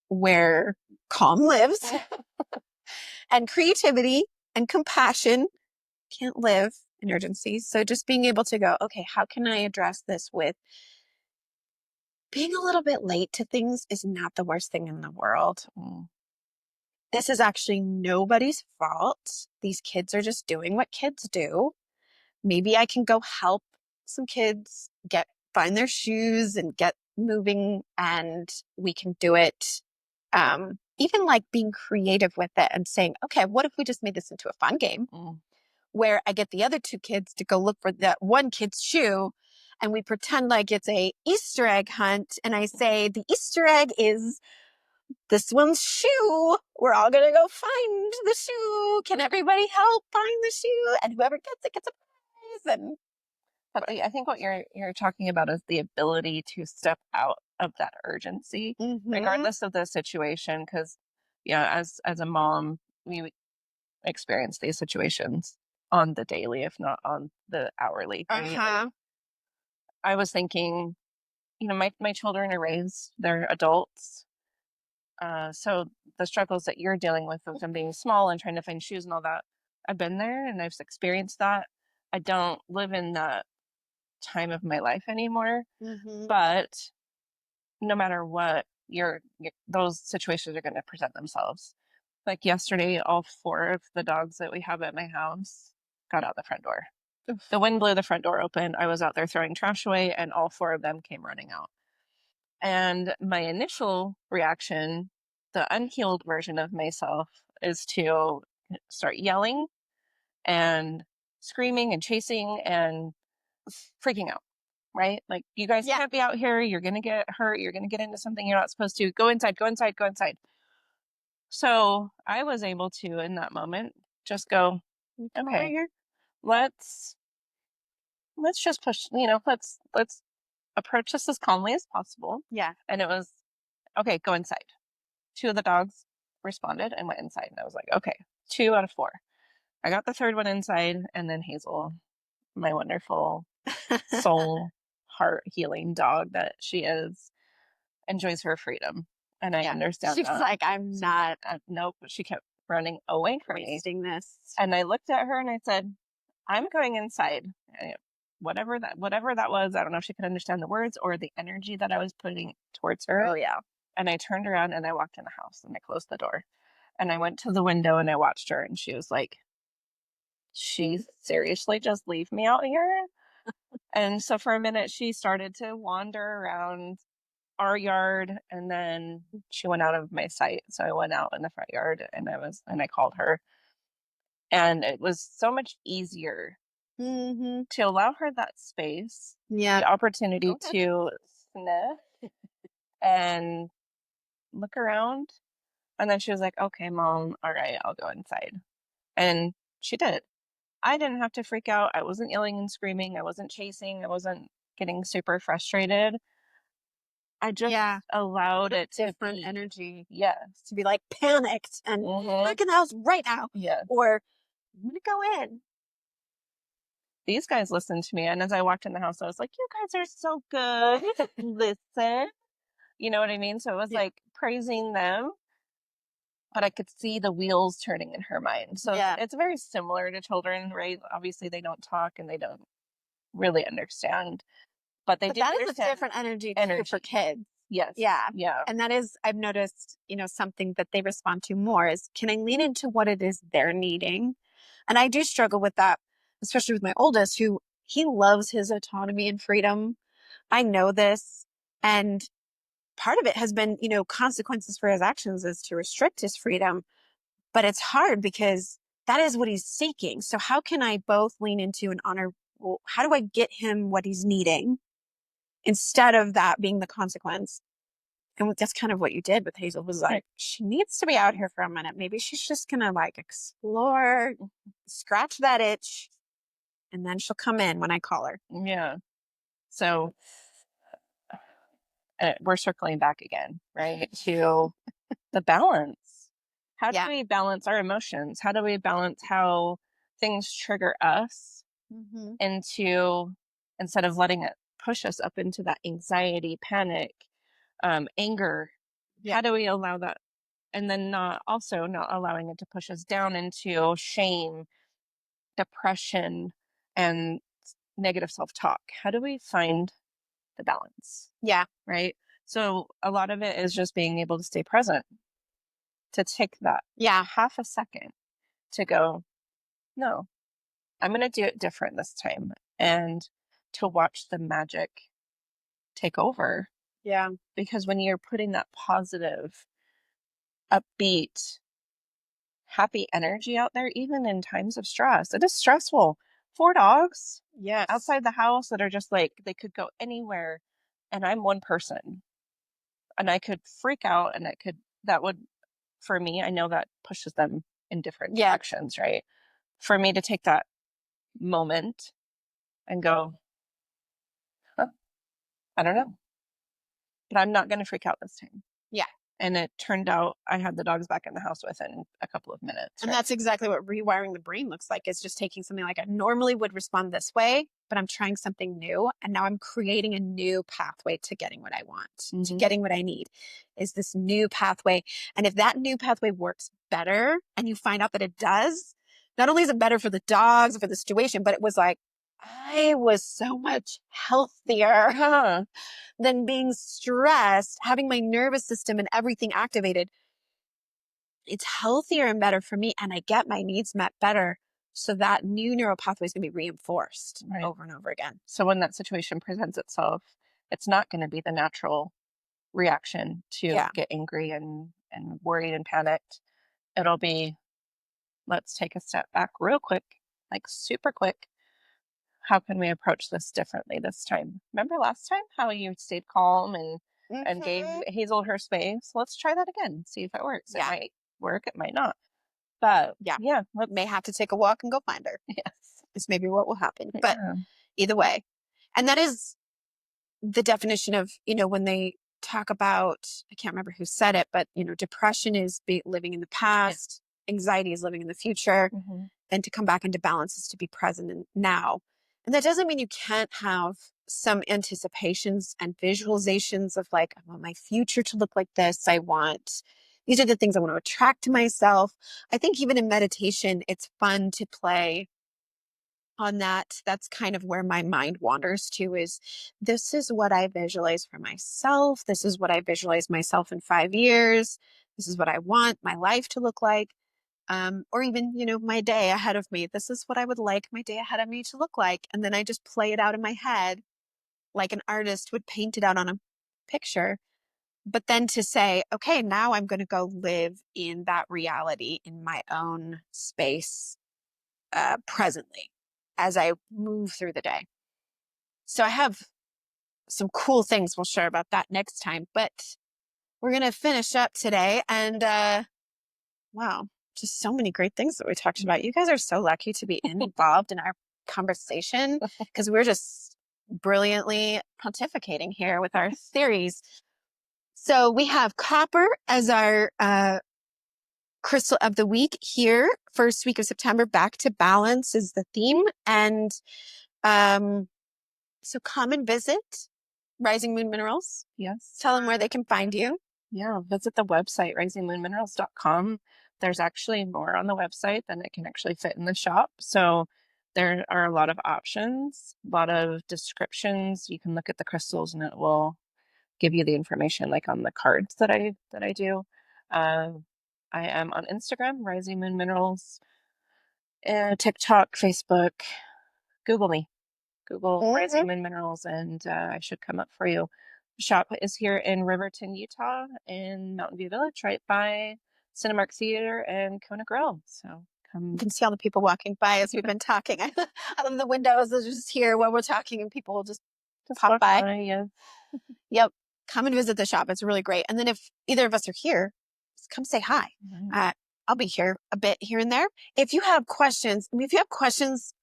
where calm lives. And creativity and compassion can't live in urgency. So just being able to go, okay, how can I address this with being a little bit late to things is not the worst thing in the world. This is actually nobody's fault. These kids are just doing what kids do. Maybe I can go help some kids find their shoes and get moving, and we can do it. Even like being creative with it and saying, okay, what if we just made this into a fun game where I get the other two kids to go look for that one kid's shoe and we pretend like it's a Easter egg hunt. And I say, the Easter egg is this one's shoe. We're all going to go find the shoe. Can everybody help find the shoe? And whoever gets it gets a prize. And but I think what you're talking about is the ability to step out of that urgency, regardless of the situation. Because, as a mom, we experience these situations on the daily, if not on the hourly. I was thinking, my children are raised, they're adults. So the struggles that you're dealing with them being small and trying to find shoes and all that, I've been there and I've experienced that. I don't live in that time of my life anymore, but no matter what, those situations are going to present themselves. Like yesterday, all 4 of the dogs that we have at my house got out the front door. The wind blew the front door open. I was out there throwing trash away and all 4 of them came running out. And my initial reaction, the unhealed version of myself, is to start yelling and screaming and chasing and freaking out, right? Like, you guys can't be out here. You're going to get hurt. You're going to get into something you're not supposed to. Go inside, go inside, go inside. So I was able to, in that moment, just go, okay, let's just push, let's approach this as calmly as possible. Yeah. And it was, okay, go inside. 2 of the dogs responded and went inside. And I was like, okay, 2 out of 4. I got the 3rd one inside, and then Hazel, my wonderful soul, heart healing dog that she is, enjoys her freedom. And I understand She's that. like, I'm not. Nope. She kept running away from wasting me. This. And I looked at her and I said, I'm going inside. And whatever that was, I don't know if she could understand the words or the energy that I was putting towards her. Oh, yeah. And I turned around and I walked in the house and I closed the door. And I went to the window and I watched her, and she was like, she seriously just leave me out here? And so for a minute, she started to wander around our yard, and then she went out of my sight. So I went out in the front yard and I called her, and it was so much easier to allow her that space, the opportunity to sniff and look around. And then she was like, okay, Mom, all right, I'll go inside. And she did. I didn't have to freak out. I wasn't yelling and screaming. I wasn't chasing. I wasn't getting super frustrated. I just allowed it to different energy. Yes. To be like panicked and back in the house right now. Yeah. Or I'm going to go in. These guys listened to me. And as I walked in the house, I was like, you guys are so good. Listen. You know what I mean? So it was like praising them, but I could see the wheels turning in her mind. So it's very similar to children, right? Obviously, they don't talk and they don't really understand, but that is a different energy too for kids. Yes. Yeah. Yeah. And that is, I've noticed, something that they respond to more is, can I lean into what it is they're needing? And I do struggle with that, especially with my oldest, who he loves his autonomy and freedom. I know this. And part of it has been, consequences for his actions is to restrict his freedom. But it's hard because that is what he's seeking. So how can I both lean into and honor, well, how do I get him what he's needing instead of that being the consequence? And that's kind of what you did with Hazel, was like, she needs to be out here for a minute. Maybe she's just going to like explore, scratch that itch, and then she'll come in when I call her. Yeah. So we're circling back again, right? To the balance. How do we balance our emotions? How do we balance how things trigger us into, instead of letting it push us up into that anxiety, panic, anger? How do we allow that? And then not allowing it to push us down into shame, depression, and negative self-talk. How do we find the balance? Yeah. Right. So a lot of it is just being able to stay present, to take that half a second to go, no, I'm going to do it different this time. And to watch the magic take over. Yeah. Because when you're putting that positive, upbeat, happy energy out there, even in times of stress, it is stressful. 4 dogs outside the house that are just like, they could go anywhere. And I'm one person. And I could freak out, and that would, for me, I know that pushes them in different directions, right? For me to take that moment and go, I don't know, but I'm not going to freak out this time. Yeah. And it turned out I had the dogs back in the house within a couple of minutes. And that's exactly what rewiring the brain looks like. It's just taking something like I normally would respond this way, but I'm trying something new. And now I'm creating a new pathway to getting what I want, to getting what I need, is this new pathway. And if that new pathway works better and you find out that it does, not only is it better for the dogs, for the situation, but it was like, I was so much healthier than being stressed, having my nervous system and everything activated. It's healthier and better for me, and I get my needs met better. So that new neural pathway is going to be reinforced over and over again. So when that situation presents itself, it's not going to be the natural reaction to get angry and worried and panicked. It'll be, let's take a step back real quick, like super quick. how can we approach this differently this time? Remember last time how you stayed calm and gave Hazel her space? Let's try that again. See if it works. It might work. It might not. But yeah, may have to take a walk and go find her. Yes, it's maybe what will happen. But either way, and that is the definition of, when they talk about, I can't remember who said it, but depression is living in the past, anxiety is living in the future, and to come back into balance is to be present in now. And that doesn't mean you can't have some anticipations and visualizations of like, I want my future to look like this. These are the things I want to attract to myself. I think even in meditation, it's fun to play on that. That's kind of where my mind wanders to, is this is what I visualize for myself. This is what I visualize myself in 5 years. This is what I want my life to look like. Or even, my day ahead of me. This is what I would like my day ahead of me to look like. And then I just play it out in my head like an artist would paint it out on a picture. But then to say, okay, now I'm going to go live in that reality in my own space presently as I move through the day. So I have some cool things we'll share about that next time, but we're going to finish up today. And wow, just so many great things that we talked about. You guys are so lucky to be involved in our conversation, because we're just brilliantly pontificating here with our theories. So we have copper as our crystal of the week here. First week of September, back to balance is the theme. And so come and visit Rising Moon Minerals. Yes. Tell them where they can find you. Yeah, visit the website, risingmoonminerals.com. There's actually more on the website than it can actually fit in the shop. So there are a lot of options, a lot of descriptions. You can look at the crystals and it will give you the information, like on the cards that I do. I am on Instagram, Rising Moon Minerals, TikTok, Facebook. Google me. Google Rising Moon Minerals, and I should come up for you. The shop is here in Riverton, Utah, in Mountain View Village, right by Cinemark Theater and Kona Grill. So come. You can see all the people walking by as we've been talking. I love the windows. They're just here while we're talking, and people will just pop by. Yeah. Yep. Come and visit the shop. It's really great. And then if either of us are here, just come say hi. I'll be here a bit here and there. If you have questions,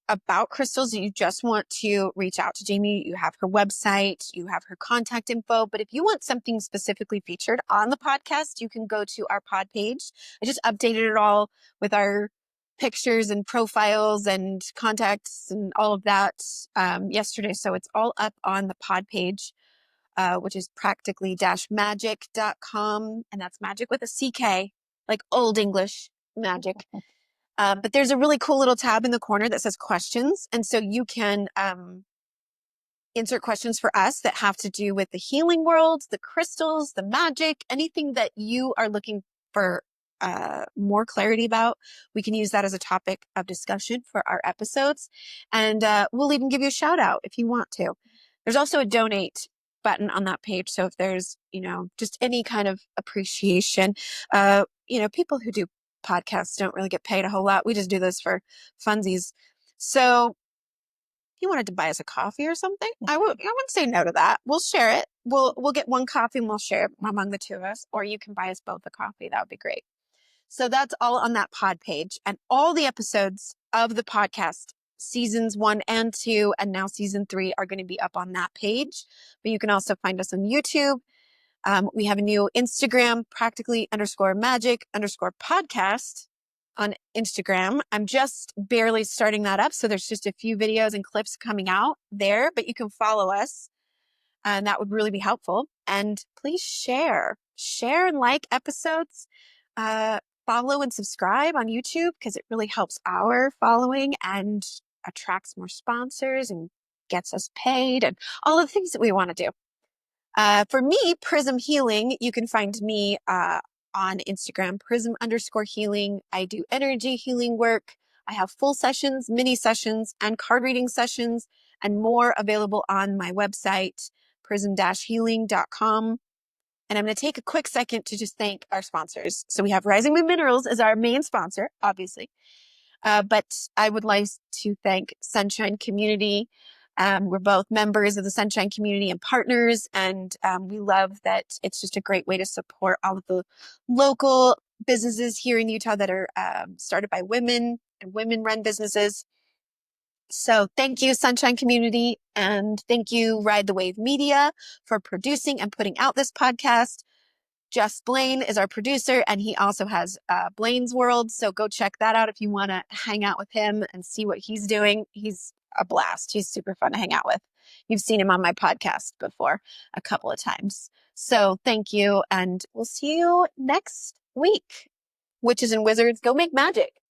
about crystals that you just want to reach out to Jaime, you have her website, you have her contact info. But if you want something specifically featured on the podcast, you can go to our pod page. I just updated it all with our pictures and profiles and contacts and all of that yesterday. So it's all up on the pod page. Which is practically-magic.com. And that's magic with a CK, like old English magic. But there's a really cool little tab in the corner that says questions. And so you can insert questions for us that have to do with the healing world, the crystals, the magic, anything that you are looking for more clarity about. We can use that as a topic of discussion for our episodes. And we'll even give you a shout out if you want to. There's also a donate button on that page. So if there's, just any kind of appreciation, people who do podcasts don't really get paid a whole lot. We just do this for funsies. So if you wanted to buy us a coffee or something, I wouldn't say no to that. We'll share it. We'll get one coffee and we'll share it among the two of us, or you can buy us both a coffee. That would be great. So that's all on that pod page, and all the episodes of the podcast, seasons 1 and 2, and now season 3 are going to be up on that page. But you can also find us on YouTube. We have a new Instagram, practically_magic_podcast on Instagram. I'm just barely starting that up. So there's just a few videos and clips coming out there, but you can follow us and that would really be helpful. And please share and like episodes. Follow and subscribe on YouTube, because it really helps our following and attracts more sponsors and gets us paid and all the things that we want to do. For me, Prism Healing, you can find me on Instagram, prism_healing. I do energy healing work. I have full sessions, mini sessions, and card reading sessions, and more available on my website, prism-healing.com. And I'm going to take a quick second to just thank our sponsors. So we have Rising Moon Minerals as our main sponsor, obviously. But I would like to thank Sunshine Community. We're both members of the Sunshine Community and partners, and we love that it's just a great way to support all of the local businesses here in Utah that are started by women and women-run businesses. So thank you, Sunshine Community, and thank you, Ride the Wave Media, for producing and putting out this podcast. Jess Blaine is our producer, and he also has Blaine's World. So go check that out if you want to hang out with him and see what he's doing. He's a blast. He's super fun to hang out with. You've seen him on my podcast before a couple of times. So thank you, and we'll see you next week. Witches and Wizards, go make magic.